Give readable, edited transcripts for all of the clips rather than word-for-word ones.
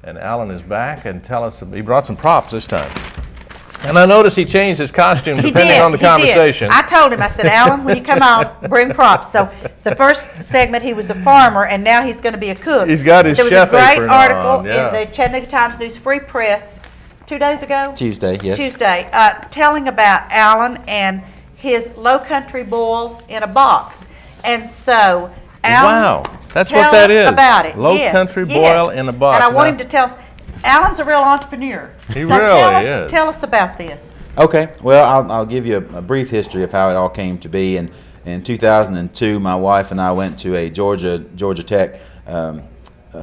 And Alan is back and he brought some props this time. And I noticed he changed his costume depending on the conversation. I told him, I said, Alan, when you come on, bring props. So the first segment he was a farmer, and now he's going to be a cook. He's got his chef apron on. There was a great article in the Chattanooga Times News Free Press 2 days ago? Tuesday, yes. Tuesday, telling about Alan and his low country boil in a box. And so, Alan, wow, that's what that is. About it. Low country boil in a box. And I want him to tell us. Alan's a real entrepreneur. He really is. Tell us about this. Okay, well, I'll give you a brief history of how it all came to be. And in 2002, my wife and I went to a Georgia Tech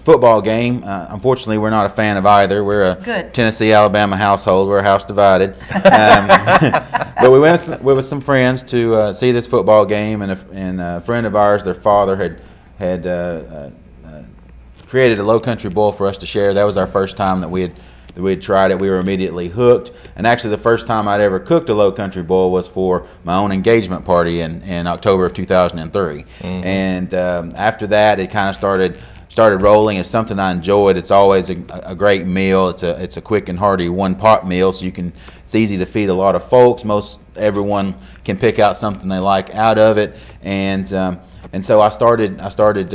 football game. Unfortunately, we're not a fan of either. We're a Tennessee-Alabama household. We're a house divided. But we went with some friends to see this football game, and a friend of ours, their father had created a low country boil for us to share. That was our first time that we had tried it. We were immediately hooked. And actually the first time I'd ever cooked a low country boil was for my own engagement party in October of 2003. And after that, it kind of started rolling. It's something I enjoyed. It's always a great meal. It's a quick and hearty one-pot meal, so it's easy to feed a lot of folks. Everyone can pick out something they like out of it. And so I started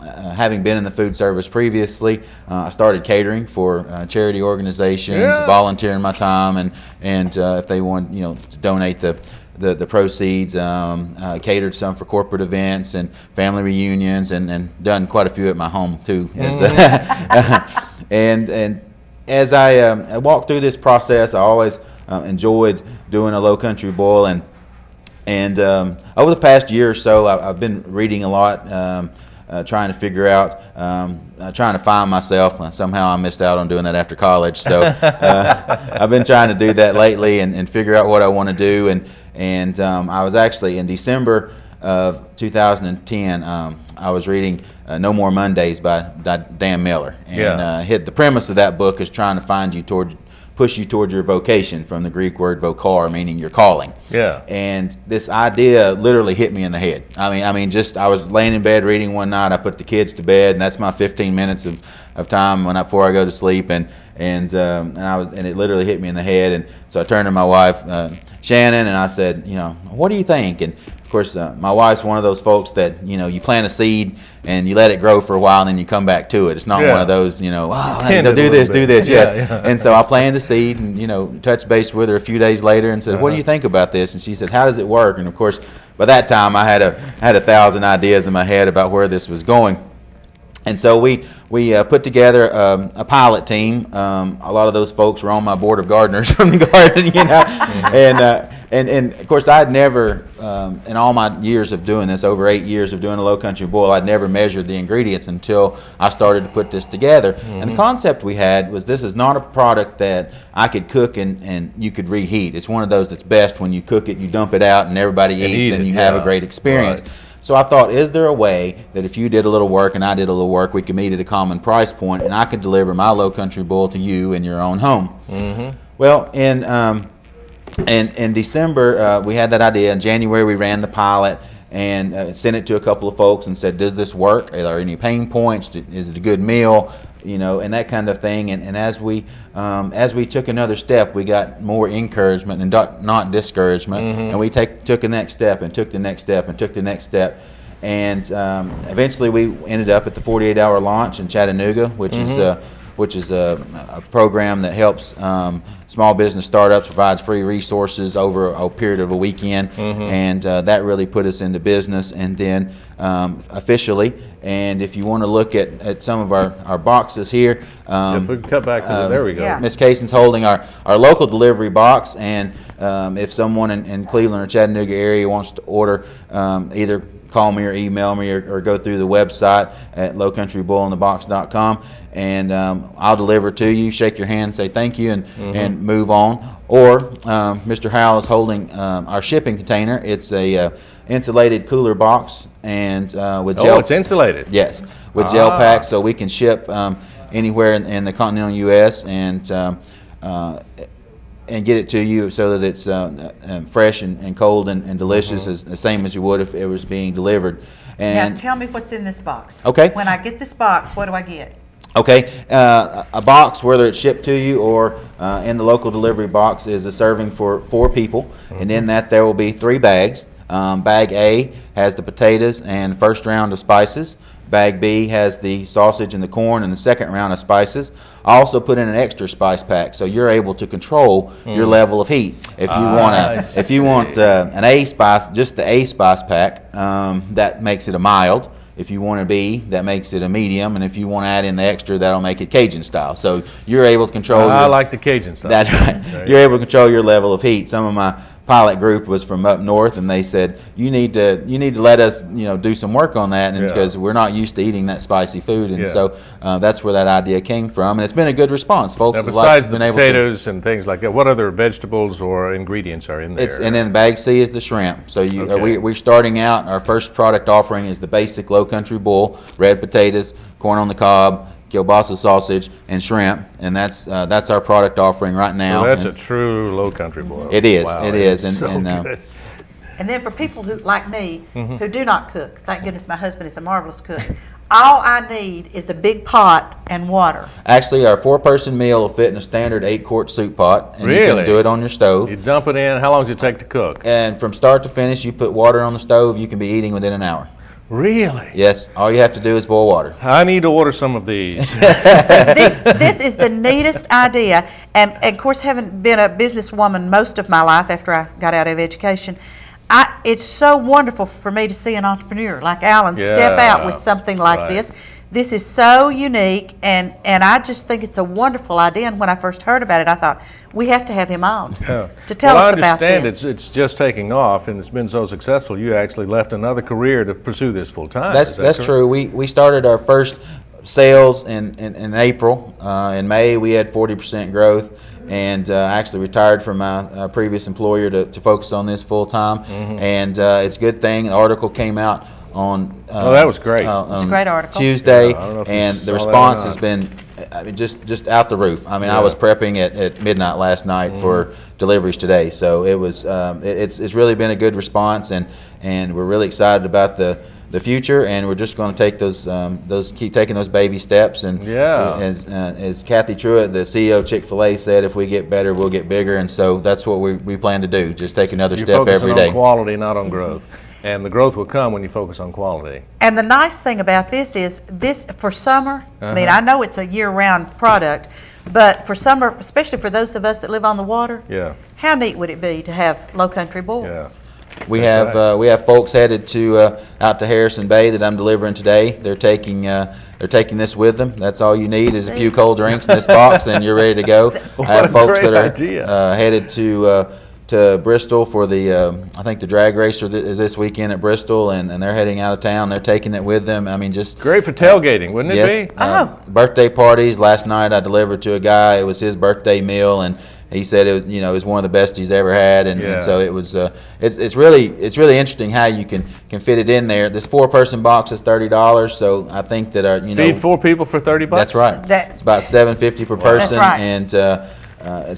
having been in the food service previously. I started catering for charity organizations, volunteering my time, and if they want, to donate the proceeds, catered some for corporate events and family reunions, and done quite a few at my home too. And as I walked through this process, I always enjoyed doing a low country boil, and over the past year or so, I've been reading a lot, trying to figure out, trying to find myself. Somehow I missed out on doing that after college, so I've been trying to do that lately and figure out what I want to do. And I was actually in December of 2010. I was reading No More Mondays by Dan Miller, and the premise of that book is trying to push you toward your vocation, from the Greek word vokar, meaning your calling. Yeah. And this idea literally hit me in the head. I mean, I was laying in bed reading one night. I put the kids to bed, and that's my 15 minutes of time before I go to sleep. And it literally hit me in the head. And so I turned to my wife, Shannon, and I said, what do you think? And of course, my wife's one of those folks that, you plant a seed and you let it grow for a while and then you come back to it. It's not one of those, do this, yes. And so I planted a seed and, touched base with her a few days later and said, what do you think about this? And she said, how does it work? And of course, by that time I had 1,000 ideas in my head about where this was going. And so we put together a pilot team. A lot of those folks were on my board of gardeners from the garden, and of course I'd never, in all my years of doing this, over 8 years of doing a low country boil, I'd never measured the ingredients until I started to put this together. And the concept we had was, this is not a product that I could cook and you could reheat. It's one of those that's best when you cook it, you dump it out, and everybody eats, and you have a great experience. Right. So I thought, is there a way that if you did a little work and I did a little work, we could meet at a common price point, and I could deliver my low country boil to you in your own home? Well, in December, we had that idea. In January, we ran the pilot and sent it to a couple of folks and said, does this work? Are there any pain points? Is it a good meal? And that kind of thing. And as we took another step, we got more encouragement and not discouragement. And we took the next step and took the next step and took the next step. And eventually we ended up at the 48-hour launch in Chattanooga, which is a program that helps small business startups, provides free resources over a period of a weekend, and that really put us into business. And then officially, and if you want to look at some of our boxes here, if we can cut back to there we go. Yeah. Ms. Kaysen's holding our local delivery box, and if someone in Cleveland or Chattanooga area wants to order, either call me or email me or go through the website at lowcountryboilinthebox.com, and I'll deliver to you, shake your hand, say thank you, and move on. Or Mr. Howell is holding our shipping container. It's a insulated cooler box, and with gel. Oh, it's insulated. Yes, with gel packs, so we can ship anywhere in the continental U.S. and get it to you so that it's fresh and cold and delicious, as the same as you would if it was being delivered. And now tell me what's in this box. Okay. When I get this box, what do I get? Okay, a box, whether it's shipped to you or in the local delivery box, is a serving for 4 people, and in that there will be 3 bags. Bag A has the potatoes and first round of spices. Bag B has the sausage and the corn and the second round of spices. I also put in an extra spice pack, so you're able to control your level of heat. If you want an A spice, just the A spice pack, that makes it a mild. If you want a B, that makes it a medium, and if you want to add in the extra, that'll make it Cajun style. So you're able to control. I like the Cajun style. That's right. You're able to control your level of heat. Some of my pilot group was from up north, and they said you need to let us do some work on that, and because we're not used to eating that spicy food, and so that's where that idea came from, and it's been a good response. Folks, now, besides the potatoes and things like that, what other vegetables or ingredients are in there? And then bag C is the shrimp. So we're starting out. Our first product offering is the basic Low Country Boil: red potatoes, corn on the cob, kielbasa sausage, and shrimp, and that's our product offering right now. Well, that's a true Low Country boil. It is. Wow, it is. Good. And then for people who, like me, who do not cook, thank goodness my husband is a marvelous cook, all I need is a big pot and water. Actually, our 4-person meal will fit in a standard 8-quart soup pot, and you can do it on your stove. You dump it in. How long does it take to cook? And from start to finish, you put water on the stove. You can be eating within an hour. Really? Yes. All you have to do is boil water. I need to order some of these. This is the neatest idea, and of course, having been a businesswoman most of my life after I got out of education, it's so wonderful for me to see an entrepreneur like Alan step out with something like this. This is so unique, and I just think it's a wonderful idea. And when I first heard about it, I thought, we have to have him on to tell us about this. I understand it's just taking off, and it's been so successful, you actually left another career to pursue this full time. That's true. We started our first sales in April. In May, we had 40% growth. And I actually retired from my previous employer to focus on this full time. And it's a good thing. The article came out on that was great. It was a great article. Tuesday, and the response has been just out the roof. I mean, I was prepping at midnight last night for deliveries today, so it was it's really been a good response, and we're really excited about the future, and we're just going to take keep taking those baby steps. And as Kathy Truitt, the CEO of Chick-fil-A, said, if we get better, we'll get bigger, and so that's what we plan to do. Just take another step every day. On quality, not on growth. And the growth will come when you focus on quality. And the nice thing about this is, for summer, I mean, I know it's a year-round product, but for summer, especially for those of us that live on the water, how neat would it be to have Low Country Boil? Yeah. We have folks headed out to Harrison Bay that I'm delivering today. They're taking this with them. That's all you need is a few cold drinks in this box, and you're ready to go. I have folks that are headed to Bristol for the I think the drag race is this weekend at Bristol, and they're heading out of town. They're taking it with them. I mean, just great for tailgating, wouldn't it be? Birthday parties. Last night I delivered to a guy. It was his birthday meal, and he said it was it was one of the best he's ever had, and so it was. It's really interesting how you can fit it in there. This 4-person box is $30, so I think that feed 4 people for $30. That's right. It's about $7.50 per person, that's right. and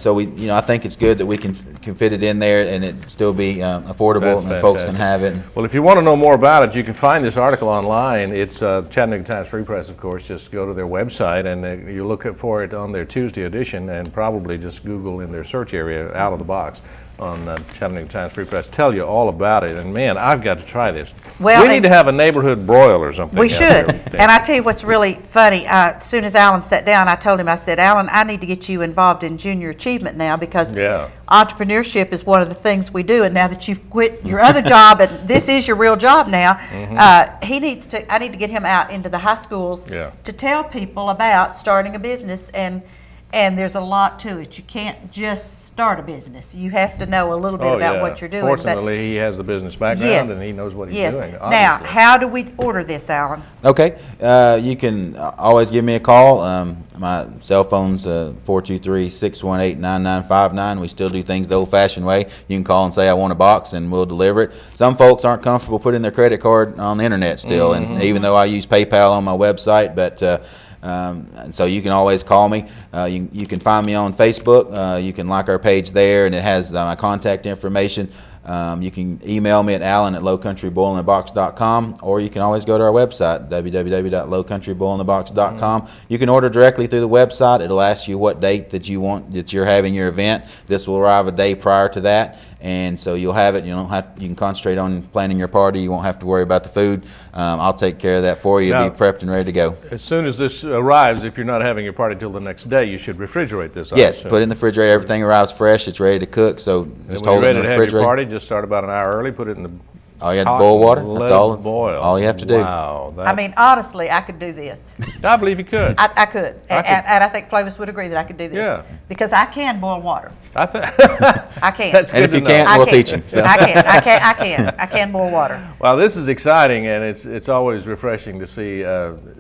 so I think it's good that we can fit it in there and it still be affordable, and folks can have it. Well, if you want to know more about it, you can find this article online. It's Chattanooga Times Free Press, of course. Just go to their website and you look for it on their Tuesday edition, and probably just Google in their search area out of the box on Chattanooga Times Free Press. Tell you all about it, and man, I've got to try this. Well, we need to have a neighborhood broil or something. We should. And I tell you what's really funny. As soon as Alan sat down, I told him, I said, Alan, I need to get you involved in Junior Achievement now, because entrepreneurship is one of the things we do. And now that you've quit your other job and this is your real job now, I need to get him out into the high schools to tell people about starting a business. And there's a lot to it. You can't just start a business. You have to know a little bit about what you're doing. Fortunately, he has the business background and he knows what he's doing. Obviously. Now, how do we order this, Alan? Okay. You can always give me a call. My cell phone's 423-618-9959. We still do things the old-fashioned way. You can call and say, I want a box, and we'll deliver it. Some folks aren't comfortable putting their credit card on the internet still, and even though I use PayPal on my website, but and so you can always call me. You can find me on Facebook. You can like our page there, and it has my contact information. You can email me at allen@lowcountryboilinthebox.com, or you can always go to our website, www.lowcountryboilinthebox.com. You can order directly through the website. It'll ask you what date that you're having your event. This will arrive a day prior to that, and so you'll have it. You can concentrate on planning your party. You won't have to worry about the food. I'll take care of that for you. It'll be prepped and ready to go. As soon as this arrives, if you're not having your party till the next day, you should refrigerate this. Yes, put it in the refrigerator. Everything arrives fresh. It's ready to cook. So just hold it in the refrigerator. When you're ready to have your party, just start about an hour early. Put it in the all you have to boil water. That's all. Boil. All you have to do. Wow. I mean, honestly, I could do this. I believe you could. I could. And I think Flavis would agree that I could do this. Yeah. Because I can boil water. I can. That's and if you can't, we'll teach him. So. I can boil water. Well, this is exciting, and it's always refreshing to see.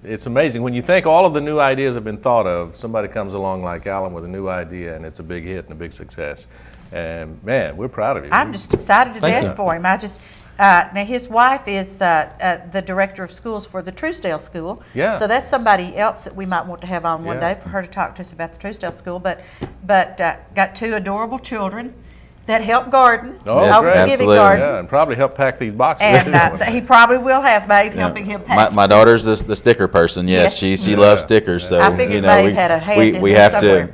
It's amazing when you think all of the new ideas have been thought of. Somebody comes along like Alan with a new idea, and it's a big hit and a big success. And man, we're proud of you. I'm just excited to death for him. Now his wife is the director of schools for the Truesdale School. Yeah. So that's somebody else that we might want to have on one day for her to talk to us about the Truesdale School. But got two adorable children that help garden. Oh, yes, absolutely. Garden. Yeah, and probably help pack these boxes. And he probably will have Maeve helping him pack. My daughter's the sticker person. Yes, she loves stickers. So I figured Maeve had a hand in we this have somewhere.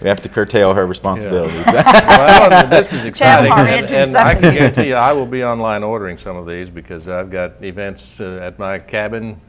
we have to curtail her responsibilities. Well, this is exciting, and I can something. guarantee you I will be online ordering some of these because I've got events at my cabin.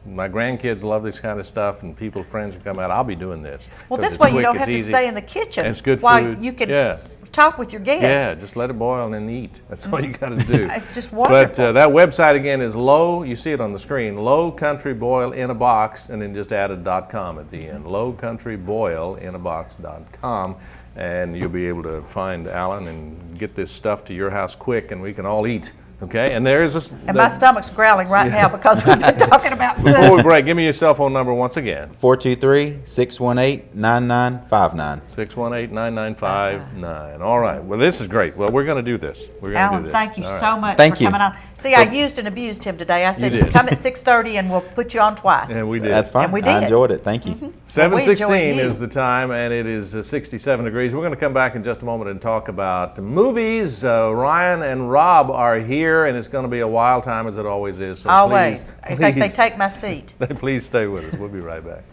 My grandkids love this kind of stuff, and friends who come out. I'll be doing this. Well, this way you don't have to stay in the kitchen. It's good while food. You can talk with your guests. Yeah, just let it boil and then eat. That's all you got to do. It's just wonderful. But that website again is you see it on the screen, Low Country Boil in a Box, and then just add a .com at the end. lowcountryboilinabox.com, and you'll be able to find Alan and get this stuff to your house quick, and we can all eat. Okay, and there is and my stomach's growling right now because we've been talking about food. Before we break, give me your cell phone number once again. 423-618-9959. 618-9959. All right. Well, this is great. Well, we're going to do this. We're going to do Alan, this. thank you so much for coming on. See, I used and abused him today. I said, come at 6:30 and we'll put you on twice. And we did. That's fine. And we did. I enjoyed it. Thank you. 7:16 is the time, and it is 67 degrees. We're going to come back in just a moment and talk about movies. Ryan and Rob are here, and it's going to be a wild time as it always is. So always. Please, in fact, they take my seat. Please stay with us. We'll be right back.